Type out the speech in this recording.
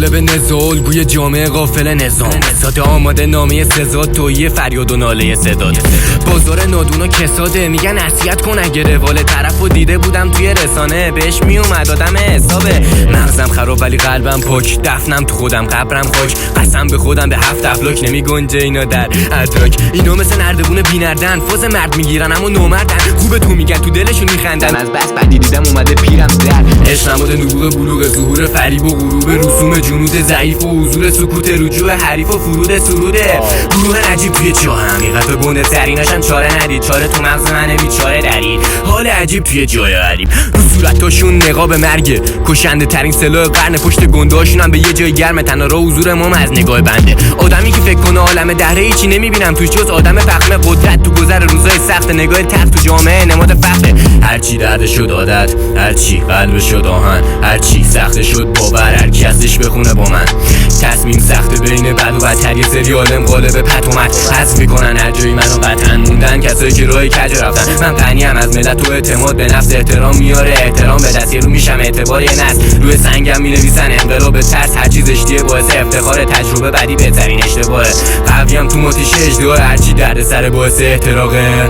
قالب نزاع الگوی جامعه غافل نظام ساده آماده نامه سزاد تویی فریاد و ناله صداد. بازار نادون و کساده میگن نصیحت کن اگه روال طرفو دیده بودم توی رسانه بهش میومد آدم حسابه. مغزم خراب ولی قلبم پاک، دفنم تو خودم قبرم خاک، قسم به خودم به 7 افلاک نمی گنجه اینا در ادراک. اینا مثل نردبون بینردن فاز مرد میگیرن اما نامردن، خوبه تو میگن تو دلشون میخندن. از بس بدی دیدم اومده پیرم در عشق نماد نبوغ بلوغ ظهور فریب و غروب رسوم جنود ضعیف و حضور سکوت رجوع حریف و فرود سروده. گروه نجیب توی جا حقیقت و گنده تریناشم چاره ندید، چاره تو مغز منه بیچاره دارید. حال عجیب توی جای غریب رو صورتاشون نقاب مرگه، کشنده ترین سلاح قرن پشت گندهاشون هم به یه جای گرمه. تنها راه حضور ما از نگاه بنده، آدمی که فکر کنه عالم دهره هیچی نمیبینم توش جز آدم فخمه قدرت تو گذر روزای سخت. نگاه تلخ تو جامعه نماد فخره، هرچی درد شد عادت، هرچی قلب شد آهن، هرچی سخت شد باور، هر کی ازش بخونه با من. تصمیم سخت بین بد و بدتر، یه سری عالم قالب پتومت حذف میکنن هر جایی منو قطعا موندن کسایی که راه کج رفتن. من غنیم از ملت و اعتماد به نفس، احترام میاره احترام به دست، یه رو میشم اعتبار یه نسل. روی سنگم مینویسن انقلاب ترس، هر چیز اشتیه باعث افتخار، تجربه بعدی بهترین اشتباهه. قویم تو ماتیش اجدها، هرچی درد سر باعث احتراقه.